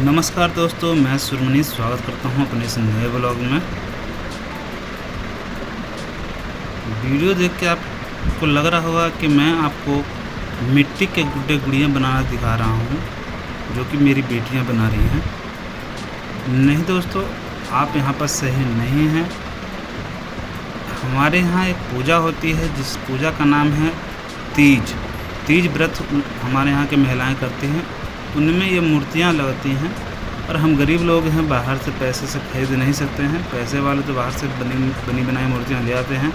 नमस्कार दोस्तों, मैं सुरमनी स्वागत करता हूं अपने इस नए ब्लॉग में। वीडियो देख के आपको लग रहा होगा कि मैं आपको मिट्टी के गुड्डे गुड़ियाँ बनाना दिखा रहा हूं, जो कि मेरी बेटियां बना रही हैं। नहीं दोस्तों, आप यहां पर सही नहीं हैं। हमारे यहाँ एक पूजा होती है जिस पूजा का नाम है तीज व्रत हमारे यहाँ की महिलाएं करती हैं। उनमें ये मूर्तियाँ लगती हैं और हम गरीब लोग हैं, बाहर से पैसे से खरीद नहीं सकते हैं। पैसे वाले तो बाहर से बनी बनाई मूर्तियाँ ले आते हैं,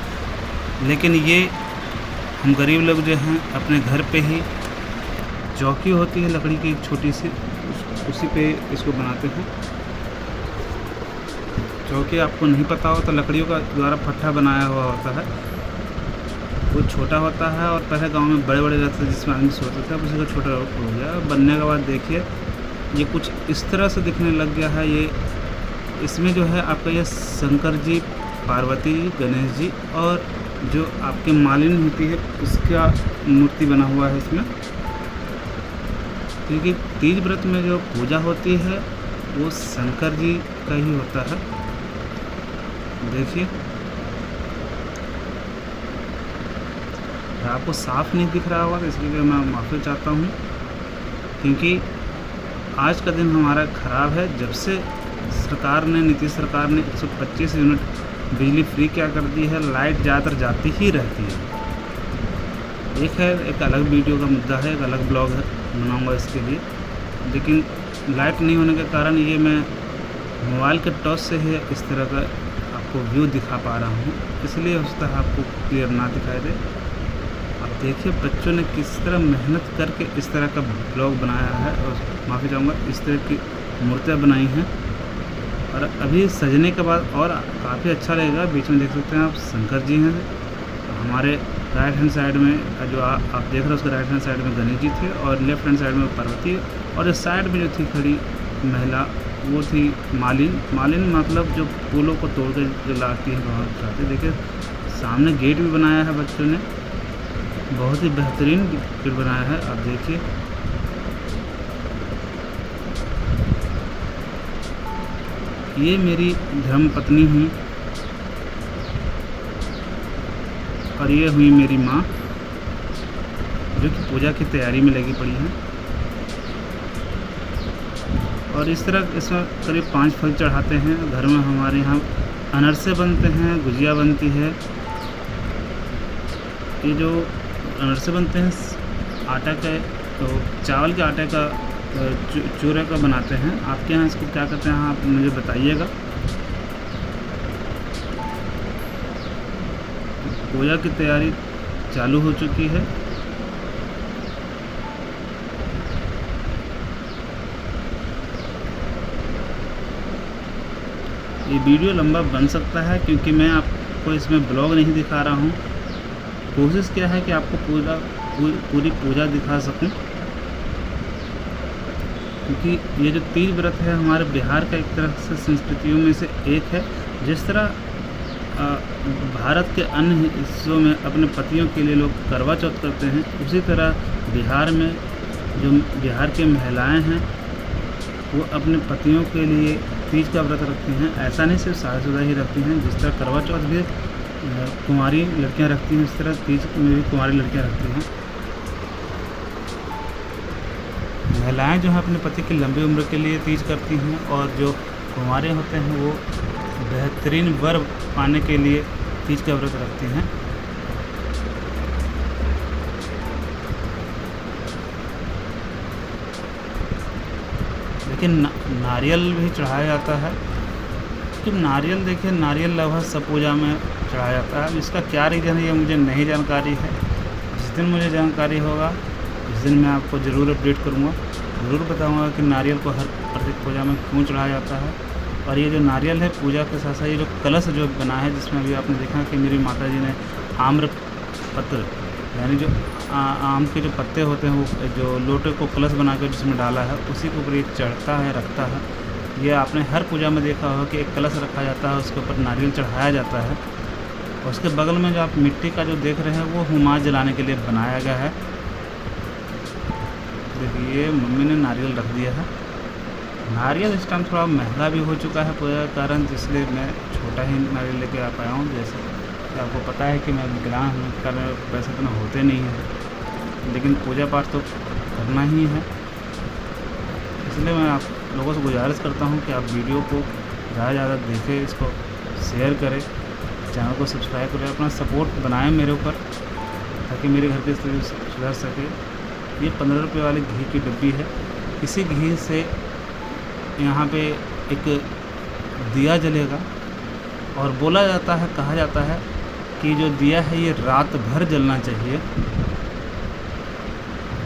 लेकिन ये हम गरीब लोग जो हैं अपने घर पे ही चौकी होती है लकड़ी की छोटी सी, उसी पे इसको बनाते हैं। चौकी आपको नहीं पता हो तो लकड़ियों का द्वारा फट्ठा बनाया हुआ होता है। वो छोटा होता है और पहले गांव में बड़े बड़े रहते थे जिसमें आदमी सोते थे। अब उसी का छोटा हो गया। बनने के बाद देखिए ये कुछ इस तरह से दिखने लग गया है। ये इसमें जो है आपका ये शंकर जी, पार्वती जी, गणेश जी और जो आपके मालिनी होती है उसका मूर्ति बना हुआ है इसमें। क्योंकि तीज व्रत में जो पूजा होती है वो शंकर जी का ही होता है। देखिए आपको साफ नहीं दिख रहा होगा तो इसलिए मैं माफ़ी चाहता हूँ, क्योंकि आज का दिन हमारा ख़राब है। जब से नीतीश सरकार ने 125 यूनिट बिजली फ्री क्या कर दी है, लाइट ज़्यादातर जाती ही रहती है। एक अलग वीडियो का मुद्दा है, एक अलग ब्लॉग बनाऊंगा इसके लिए। लेकिन लाइट नहीं होने के कारण ये मैं मोबाइल के टॉर्च से ही इस तरह का आपको व्यू दिखा पा रहा हूँ, इसलिए हो सकता है आपको क्लियर ना दिखाई दे। अब देखिए बच्चों ने किस तरह मेहनत करके इस तरह का ब्लॉग बनाया है, और माफ़ी चाहूँगा इस तरह की मूर्तियाँ बनाई हैं। और अभी सजने के बाद और काफ़ी अच्छा लगेगा। बीच में देख सकते हैं आप शंकर जी हैं, हमारे राइट हैंड साइड में जो आप देख रहे हैं उसके राइट हैंड साइड में गणेश जी थे और लेफ्ट हैंड साइड में पार्वती, और इस साइड में जो थी खड़ी महिला वो थी मालिन मतलब जो फूलों को तोड़ कर जो लाती है वहाँ जाते। देखिए सामने गेट भी बनाया है बच्चों ने, बहुत ही बेहतरीन गेट बनाया है। आप देखिए ये मेरी धर्मपत्नी हुई और ये हुई मेरी माँ, जो कि पूजा की तैयारी में लगी पड़ी हैं। और इस तरह इसमें करीब 5 फल चढ़ाते हैं। घर में हमारे यहाँ अनरसे बनते हैं, गुजिया बनती है। ये जो अनरसे बनते हैं आटा का, तो चावल के आटे का चूरे का बनाते हैं। आपके यहाँ इसको क्या कहते हैं आप मुझे बताइएगा। पूजा की तैयारी चालू हो चुकी है। ये वीडियो लंबा बन सकता है क्योंकि मैं आपको इसमें ब्लॉग नहीं दिखा रहा हूँ। कोशिश क्या है कि आपको पूरी पूजा दिखा सकूं, क्योंकि ये जो तीज व्रत है हमारे बिहार का एक तरह से संस्कृतियों में से एक है। जिस तरह भारत के अन्य हिस्सों में अपने पतियों के लिए लोग करवा चौथ करते हैं, उसी तरह बिहार में जो बिहार की महिलाएं हैं वो अपने पतियों के लिए तीज का व्रत रखती हैं। ऐसा नहीं सिर्फ शादीशुदा ही रखती हैं, जिस तरह करवा चौथ भी कुंवारी लड़कियां रखती हैं, इस तरह तीज में भी कुंवारी लड़कियां रखती हैं। महिलाएं जो हैं अपने पति की लंबी उम्र के लिए तीज करती हैं, और जो कुंवारे होते हैं वो बेहतरीन वर पाने के लिए तीज का व्रत रखती हैं। लेकिन नारियल भी चढ़ाया जाता है। कि नारियल देखिए, नारियल लगभग सब पूजा में चढ़ाया जाता है। अब इसका क्या रीज़न है ये मुझे नहीं जानकारी है। जिस दिन मुझे जानकारी होगा उस दिन मैं आपको ज़रूर अपडेट करूँगा, ज़रूर बताऊँगा कि नारियल को हर प्रत्येक पूजा में क्यों चढ़ाया जाता है। और ये जो नारियल है पूजा के साथ साथ ये जो कलश जो बना है, जिसमें अभी आपने देखा कि मेरी माता जी ने आम्र पत्र यानी जो आम के जो पत्ते होते हैं वो जो लोटे को कलश बनाकर जिसमें डाला है, उसी के ऊपर ये चढ़ता है, रखता है। ये आपने हर पूजा में देखा होगा कि एक कलश रखा जाता है, उसके ऊपर नारियल चढ़ाया जाता है। और उसके बगल में जो आप मिट्टी का जो देख रहे हैं वो हुमाद जलाने के लिए बनाया गया है। देखिए मम्मी ने नारियल रख दिया है। नारियल इस टाइम थोड़ा महंगा भी हो चुका है पूजा के कारण, इसलिए मैं छोटा ही नारियल लेके आ पाया हूँ। जैसे कि आपको पता है कि मैं विकलांग हूँ, इस कारण पैसे इतना होते नहीं हैं, लेकिन पूजा पाठ तो करना ही है। इसलिए मैं आप लोगों से गुजारिश करता हूँ कि आप वीडियो को ज़्यादा से ज़्यादा देखें, इसको शेयर करें, चैनल को सब्सक्राइब करें, अपना सपोर्ट बनाएं मेरे ऊपर, ताकि मेरे घर की स्थिति सुधर सके। ये 15 रुपये वाली घी की डब्बी है। इसी घी से यहाँ पे एक दिया जलेगा और बोला जाता है, कहा जाता है कि जो दिया है ये रात भर जलना चाहिए,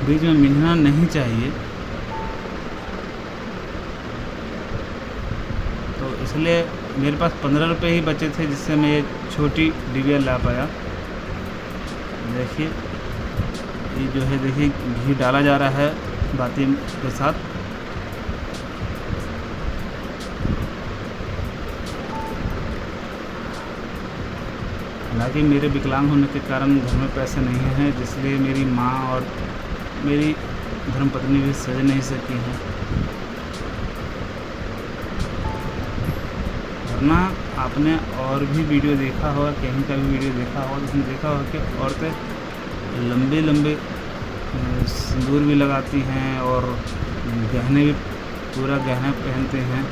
बीच में मिलना नहीं चाहिए। तो इसलिए मेरे पास 15 रुपये ही बचे थे, जिससे मैं ये छोटी डिबिया ला पाया। देखिए ये जो है, देखिए घी डाला जा रहा है बाती के साथ। हालांकि मेरे विकलांग होने के कारण घर में पैसे नहीं हैं, जिसलिए मेरी माँ और मेरी धर्मपत्नी भी सज नहीं सकी हैं। वरना आपने और भी वीडियो देखा होगा, कहीं का भी वीडियो देखा होगा, जिसमें देखा होगा कि औरतें लंबे लंबे सिंदूर भी लगाती हैं और गहने भी, पूरा गहना पहनते हैं।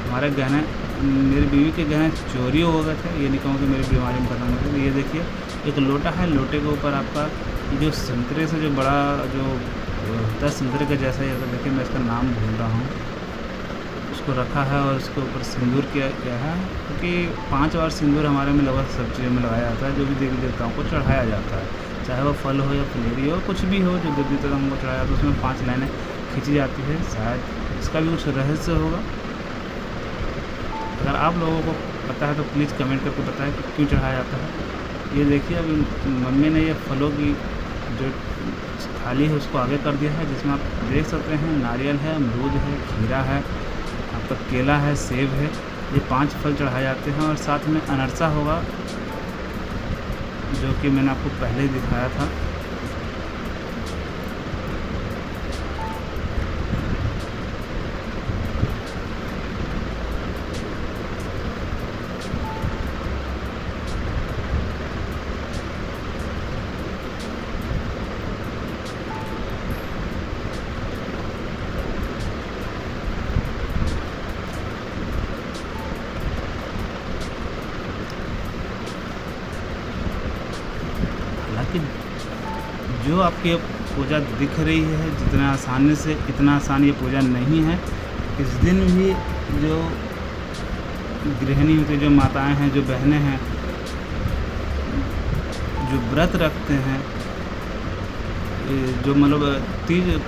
हमारे गहने, मेरी बीवी के गहने चोरी हो गए थे, ये नहीं कहूँ कि मेरी बीमारी में ख़त्म हो गई। ये देखिए एक लोटा है, लोटे के ऊपर आपका जो संतरे से जो बड़ा जो होता है संतरे के जैसा ही, देखिए मैं इसका नाम भूल रहा हूँ, उसको रखा है और उसके ऊपर सिंदूर किया गया है। क्योंकि 5 बार सिंदूर हमारे में लगभग सब चीज़ों में लगाया जाता है, जो भी देवी देवताओं को चढ़ाया जाता है, चाहे वो फल हो या फलेरी हो, कुछ भी हो जो देवी देवताओं को चढ़ाया जाता है, उसमें 5 लाइनें खींची जाती है। शायद इसका भी कुछ रहस्य होगा। अगर आप लोगों को पता है तो प्लीज़ कमेंट करके बताएं कि क्यों चढ़ाया जाता है। ये देखिए अभी मम्मी ने ये फलों की जो थाली है उसको आगे कर दिया है, जिसमें आप देख सकते हैं नारियल है, अमरूद है, खीरा है, आपका केला है, सेब है। ये 5 फल चढ़ाए जाते हैं और साथ में अनरसा होगा, जो कि मैंने आपको पहले ही दिखाया था। हालांकि जो आपकी पूजा दिख रही है, जितना आसानी से, इतना आसान ये पूजा नहीं है। इस दिन भी जो गृहिणी होती है, जो माताएं हैं, जो बहनें हैं, जो व्रत रखते हैं, जो मतलब तीज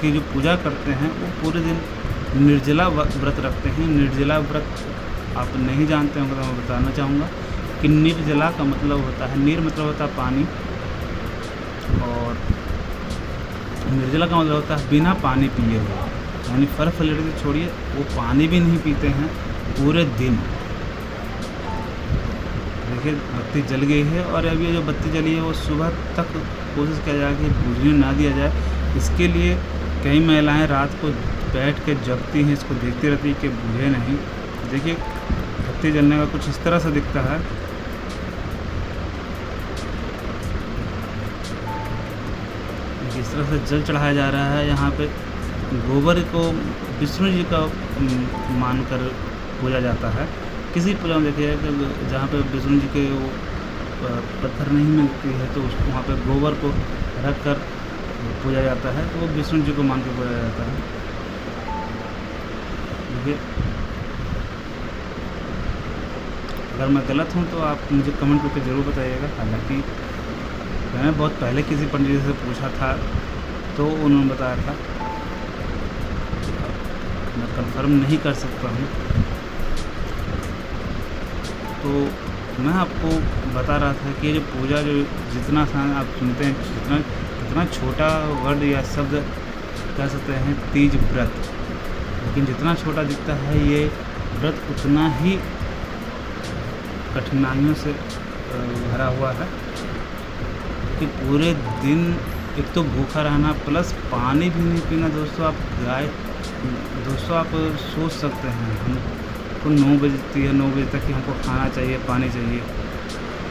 की जो पूजा करते हैं, वो पूरे दिन निर्जला व्रत रखते हैं। निर्जला व्रत आप नहीं जानते होंगे तो मैं बताना चाहूँगा कि निर्जला का मतलब होता है, निर मतलब होता है पानी, और निर्जला का मतलब होता है बिना पानी पिए हुए, यानी फल फलेरी से छोड़िए, वो पानी भी नहीं पीते हैं पूरे दिन। देखिए बत्ती जल गई है और अब ये जो बत्ती जली है वो सुबह तक कोशिश किया जाए कि बुझने ना दिया जाए। इसके लिए कई महिलाएं रात को बैठ के जगती हैं, इसको देखती रहती है कि बुझे नहीं। देखिए बत्ती जलने का कुछ इस तरह से दिखता है। इस तरह से जल चढ़ाया जा रहा है। यहाँ पे गोबर को विष्णु जी का मानकर पूजा जाता है। किसी पूजा में देखिए कि जहाँ पे विष्णु जी के वो पत्थर नहीं मिलती है तो उसको वहाँ पे गोबर को रख कर पूजा जाता है, तो वो विष्णु जी को मान के पूजा जाता है। देखिए अगर मैं गलत हूँ तो आप मुझे कमेंट करके ज़रूर बताइएगा। हालांकि मैंने बहुत पहले किसी पंडित से पूछा था तो उन्होंने बताया था, मैं कंफर्म नहीं कर सकता हूँ। तो मैं आपको बता रहा था कि ये पूजा जो जितना आसान आप सुनते हैं, जितना छोटा वर्ड या शब्द कह सकते हैं तीज व्रत, लेकिन जितना छोटा दिखता है ये व्रत उतना ही कठिनाइयों से भरा हुआ है कि पूरे दिन एक तो भूखा रहना प्लस पानी भी नहीं पीना दोस्तों। आप सोच सकते हैं हमको 9 बजती है, 9 बजे तक ही हमको खाना चाहिए, पानी चाहिए,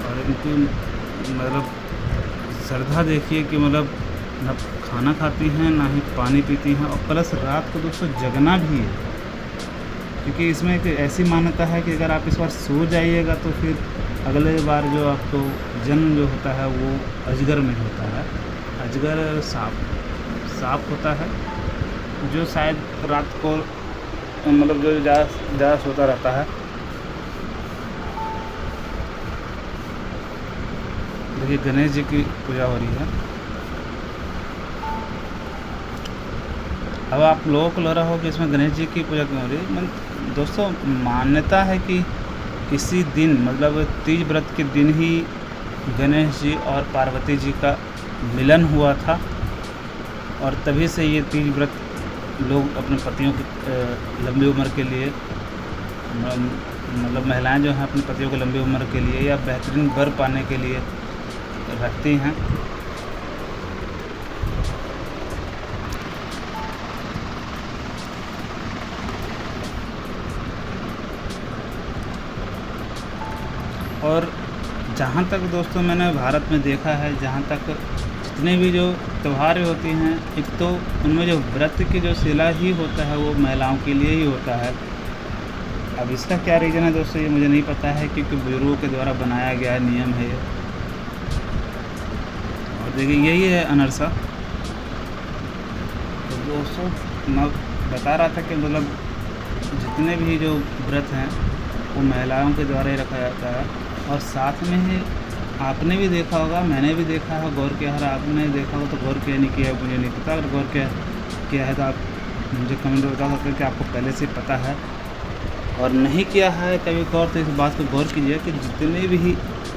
और इनकी मतलब श्रद्धा देखिए कि मतलब ना खाना खाती हैं ना ही पानी पीती हैं, और प्लस रात को दोस्तों जगना भी है, क्योंकि इसमें एक ऐसी मान्यता है कि अगर आप इस बार सो जाइएगा तो फिर अगले बार जो आपको जन्म जो होता है वो अजगर में होता है। अजगर सांप होता है जो शायद रात को मतलब जो ज़्यादा सोता रहता है। देखिए गणेश जी की पूजा हो रही है। अब आप लोगों को लग रहा हो कि इसमें गणेश जी की पूजा क्यों हो रही है। दोस्तों मान्यता है कि किसी दिन मतलब तीज व्रत के दिन ही गणेश जी और पार्वती जी का मिलन हुआ था, और तभी से ये तीज व्रत लोग अपने पतियों की लंबी उम्र के लिए मतलब महिलाएं जो हैं अपने पतियों की लंबी उम्र के लिए या बेहतरीन वर पाने के लिए रखती हैं। और जहाँ तक दोस्तों मैंने भारत में देखा है, जहाँ तक जितने भी जो त्यौहार होती हैं, एक तो उनमें जो व्रत की जो सिला ही होता है वो महिलाओं के लिए ही होता है। अब इसका क्या रीज़न है दोस्तों ये मुझे नहीं पता है, क्योंकि बुजुर्गों के द्वारा बनाया गया नियम है ये। और देखिए यही है अनरसा। तो दोस्तों मैं बता रहा था कि मतलब जितने भी जो व्रत हैं वो महिलाओं के द्वारा ही रखा जाता है। और साथ में ही आपने भी देखा होगा, मैंने भी देखा है, गौर किया है, आपने देखा हो तो गौर किया नहीं किया मुझे नहीं पता। अगर गौर किया है तो आप मुझे कमेंट में बता सकते हैं कि आपको पहले से पता है, और नहीं किया है कभी गौर तो इस बात को गौर कीजिए कि जितने भी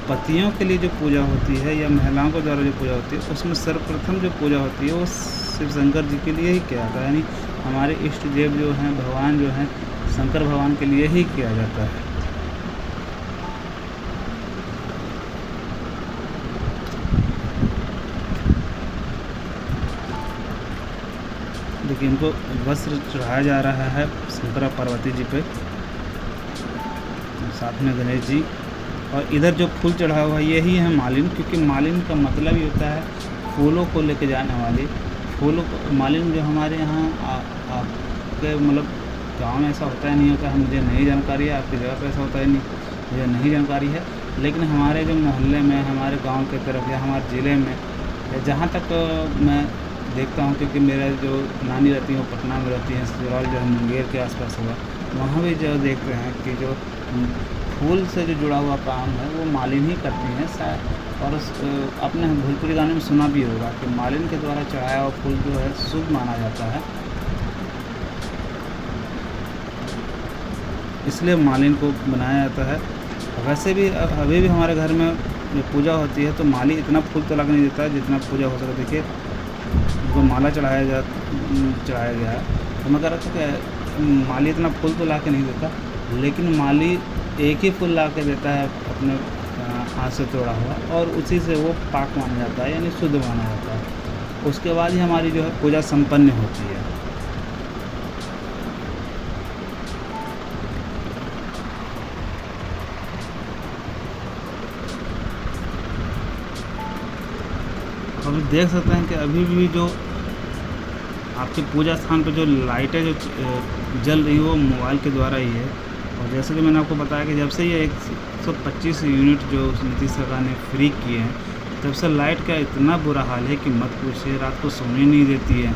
पतियों के लिए जो पूजा होती है या महिलाओं के द्वारा जो पूजा होती है उसमें सर्वप्रथम जो पूजा होती है वो शिव शंकर जी के लिए ही किया जाता है। यानी हमारे इष्ट देव जो हैं, भगवान जो हैं, शंकर भगवान के लिए ही किया जाता है। देखिए इनको वस्त्र चढ़ाया जा रहा है शंकर और पार्वती जी पे, साथ में गणेश जी, और इधर जो फूल चढ़ा हुआ है यही है मालिन, क्योंकि मालिन का मतलब ही होता है फूलों को लेके जाने वाली। फूलों को मालिन जो हमारे यहाँ आपके मतलब गांव में ऐसा होता है नहीं होता है, मुझे नहीं जानकारी है, आपकी जगह पे ऐसा होता है नहीं, मुझे नहीं जानकारी है, लेकिन हमारे जो मोहल्ले में, हमारे गाँव के तरफ या हमारे ज़िले में जहाँ तक मैं देखता हूँ, क्योंकि मेरा जो नानी रहती है वो पटना में रहती है, ससुराल जो है मुंगेर के आसपास हुआ, वहाँ भी जो देखते हैं कि जो फूल से जो जुड़ा हुआ काम है वो मालिन ही करती हैं शायद। और आपने भोजपुरी गाने में सुना भी होगा कि मालिन के द्वारा चढ़ाया हुआ फूल जो है शुभ माना जाता है, इसलिए मालिन को बनाया जाता है। वैसे भी अभी भी हमारे घर में जो पूजा होती है तो माली इतना फूल तो लग नहीं देता है जितना पूजा हो सके। देखिए उनको माला चढ़ाया गया है, तो मैं कह रहा था कि माली इतना फूल तो ला के नहीं देता, लेकिन माली एक ही फूल ला के देता है अपने हाथ से तोड़ा हुआ, और उसी से वो पाक माना जाता है, यानी शुद्ध माना जाता है। उसके बाद ही हमारी जो है पूजा संपन्न होती है। अभी देख सकते हैं कि अभी भी जो आपके पूजा स्थान पर जो लाइटें जो जल रही है वो मोबाइल के द्वारा ही है। और जैसे कि मैंने आपको बताया कि जब से ये 125 यूनिट जो नीतीश सरकार ने फ्री किए हैं, तब से लाइट का इतना बुरा हाल है कि मत पूछिए। रात को सोने नहीं देती है,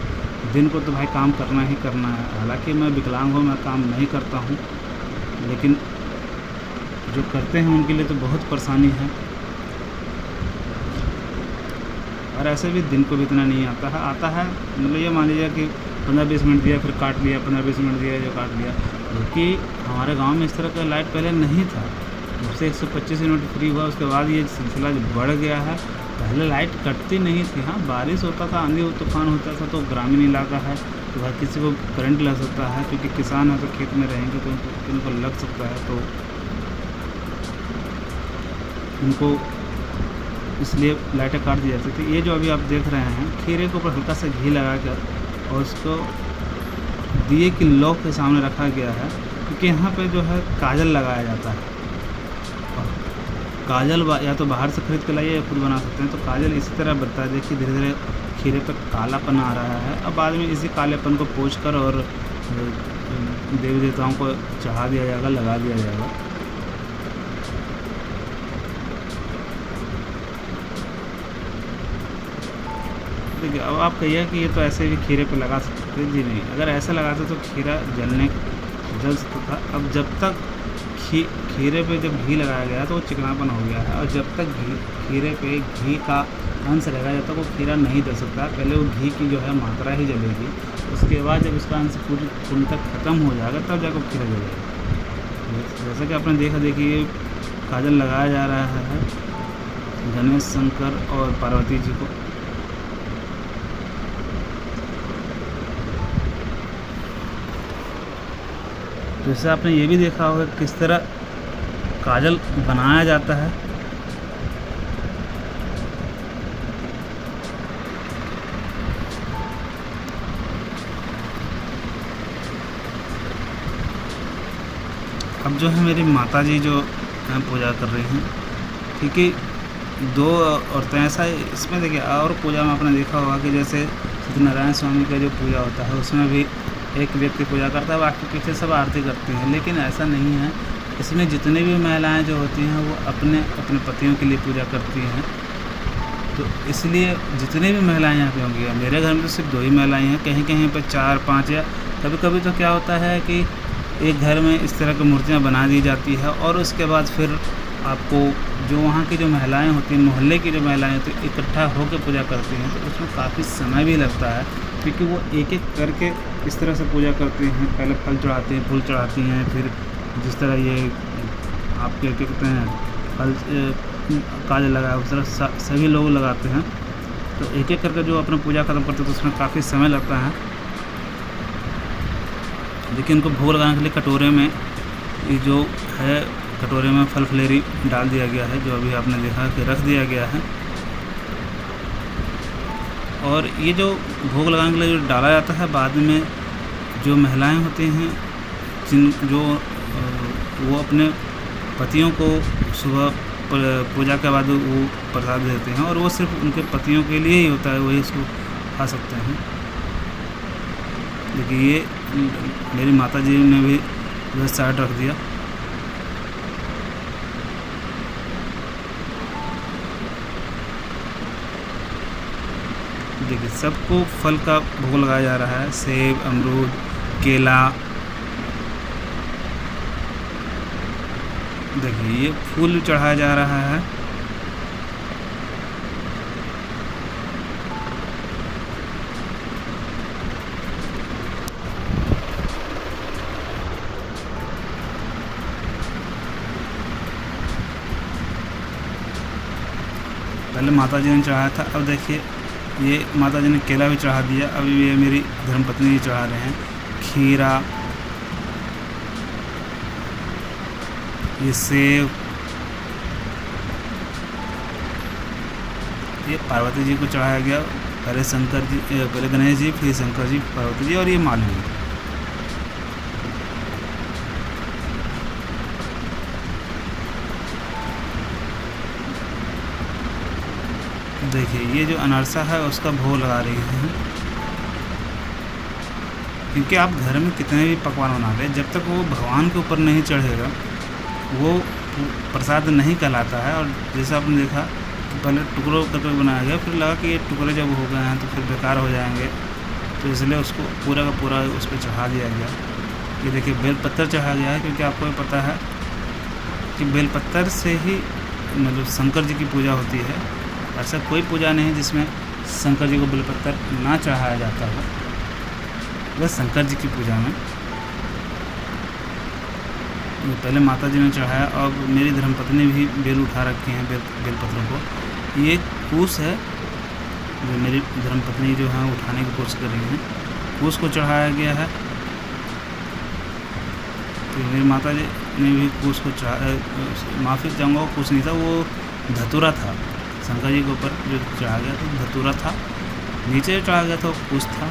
दिन को तो भाई काम करना ही करना है। हालांकि मैं विकलांग हूँ, मैं काम नहीं करता हूँ, लेकिन जो करते हैं उनके लिए तो बहुत परेशानी है। और ऐसे भी दिन को भी इतना नहीं आता है मतलब ये मान लीजिए कि 15-20 मिनट दिया फिर काट लिया, 15-20 मिनट दिया जो काट लिया। क्योंकि हमारे गांव में इस तरह का लाइट पहले नहीं था। जब से 125 यूनिट फ्री हुआ उसके बाद ये सिलसिला जो बढ़ गया है। पहले लाइट कटती नहीं थी, हाँ बारिश होता था, आंधी तूफान होता था, तो ग्रामीण इलाका है तो हर किसी को करंट लग सकता है, क्योंकि किसान है तो खेत में रहेंगे तो उनको लग सकता है, तो उनको इसलिए लाइटें काट दी जाती थी। ये जो अभी आप देख रहे हैं, खीरे के ऊपर हल्का सा घी लगाकर और उसको दिए की लौ के सामने रखा गया है, क्योंकि यहाँ पे जो है काजल लगाया जाता है। काजल या तो बाहर से खरीद के लाइए या खुद बना सकते हैं। तो काजल इसी तरह बनता है। देखिए धीरे धीरे खीरे पे कालापन आ रहा है। अब बाद में इसी कालेपन को पोंछ कर और देवी देवताओं को चढ़ा दिया जाएगा, लगा दिया जाएगा। देखिए अब आप कहिए कि ये तो ऐसे भी खीरे पे लगा सकते थे। जी नहीं, अगर ऐसा लगाते तो खीरा जल सकता था। अब जब तक खीरे पे जब घी लगाया गया तो वो चिकनापन हो गया है, और जब तक खीरे पे घी का अंश रहेगा जब तक वो खीरा नहीं जल सकता। पहले वो घी की जो है मात्रा ही जलेगी, उसके बाद जब उसका अंश पूर्ण तक ख़त्म हो जाएगा तब जाकर खीरा जलेगा। जैसा कि आपने देखा, देखिए काजल लगाया जा रहा है गणेश, शंकर और पार्वती जी को। जैसे आपने ये भी देखा होगा किस तरह काजल बनाया जाता है। अब जो है मेरी माता जी जो पूजा कर रही हैं, ठीक है। दो औरतें ऐसा इसमें देखिए, और पूजा में आपने देखा होगा कि जैसे सत्यनारायण स्वामी का जो पूजा होता है उसमें भी एक व्यक्ति पूजा करता है, बाकी पीछे सब आरती करते हैं। लेकिन ऐसा नहीं है, इसमें जितनी भी महिलाएं जो होती हैं वो अपने अपने पतियों के लिए पूजा करती हैं। तो इसलिए जितनी भी महिलाएं यहाँ पे होंगी, मेरे घर में तो सिर्फ 2 ही महिलाएं हैं, कहीं कहीं पे 4, 5 या कभी कभी तो क्या होता है कि एक घर में इस तरह की मूर्तियाँ बना दी जाती है, और उसके बाद फिर आपको जो वहाँ की जो महिलाएं होती हैं, मोहल्ले की जो महिलाएं होती हैं, इकट्ठा होकर पूजा करती हैं। तो उसमें काफ़ी समय भी लगता है, क्योंकि वो एक एक करके इस तरह से पूजा करती हैं। पहले फल चढ़ाती हैं, फूल चढ़ाती हैं, फिर जिस तरह ये आप क्या कहते हैं फल काजल लगाया उस तरह सभी लोग लगाते हैं। तो एक एक करके जो अपना पूजा खत्म करते हैं तो उसमें काफ़ी समय लगता है। देखिए इनको भोग लगाने के लिए कटोरे में ये जो है, कटोरे में फल फलेरी डाल दिया गया है, जो अभी आपने देखा कि रख दिया गया है। और ये जो भोग लगाने के लिए जो डाला जाता है, बाद में जो महिलाएं होती हैं जो वो अपने पतियों को सुबह पूजा के बाद वो प्रसाद देते हैं, और वो सिर्फ उनके पतियों के लिए ही होता है, वही इसको खा सकते हैं। देखिए ये मेरी माता जी ने भी जो साइड रख दिया। देखिए सबको फल का भोग लगाया जा रहा है, सेब, अमरूद, केला। देखिए ये फूल चढ़ाया जा रहा है। पहले माता जी ने चढ़ाया था, अब देखिए ये माता जी ने केला भी चढ़ा दिया। अब ये मेरी धर्मपत्नी चढ़ा रहे हैं खीरा, ये सेब, ये पार्वती जी को चढ़ाया गया। पहले शंकर जी, पहले गणेश जी, फिर शंकर जी, पार्वती जी, और ये मालिनी। देखिए ये जो अनारसा है उसका भोग लगा रही है, क्योंकि आप घर में कितने भी पकवान बना लें, जब तक वो भगवान के ऊपर नहीं चढ़ेगा वो प्रसाद नहीं कहलाता है। और जैसा आपने देखा तो पहले टुकड़ों करके बनाया गया, फिर लगा कि ये टुकड़े जब हो गए हैं तो फिर बेकार हो जाएंगे, तो इसलिए उसको पूरा का पूरा उस पर चढ़ा दिया गया। ये देखिए बेलपत्तर चढ़ा गया है, क्योंकि आपको पता है कि बेलपत्तर से ही मतलब शंकर जी की पूजा होती है। ऐसा कोई पूजा नहीं जिसमें शंकर जी को बेलपत्तर ना चढ़ाया जाता हो, बस शंकर जी की पूजा में। पहले माता जी ने चढ़ाया, और मेरी धर्मपत्नी भी बेल उठा रखी हैं, बेलपत्रों को। ये कूस है जो मेरी धर्मपत्नी जो है उठाने की कोशिश कर रही हैं, कूस को चढ़ाया गया है। तो मेरी माता जी ने भी कूस को चढ़ाया, माफ़ी चाहूँगा, कूस नहीं था, वो धतूरा था। शंकर जी के ऊपर जो चढ़ा गया था धतूरा था, नीचे जो चढ़ा गया था वो कुश था।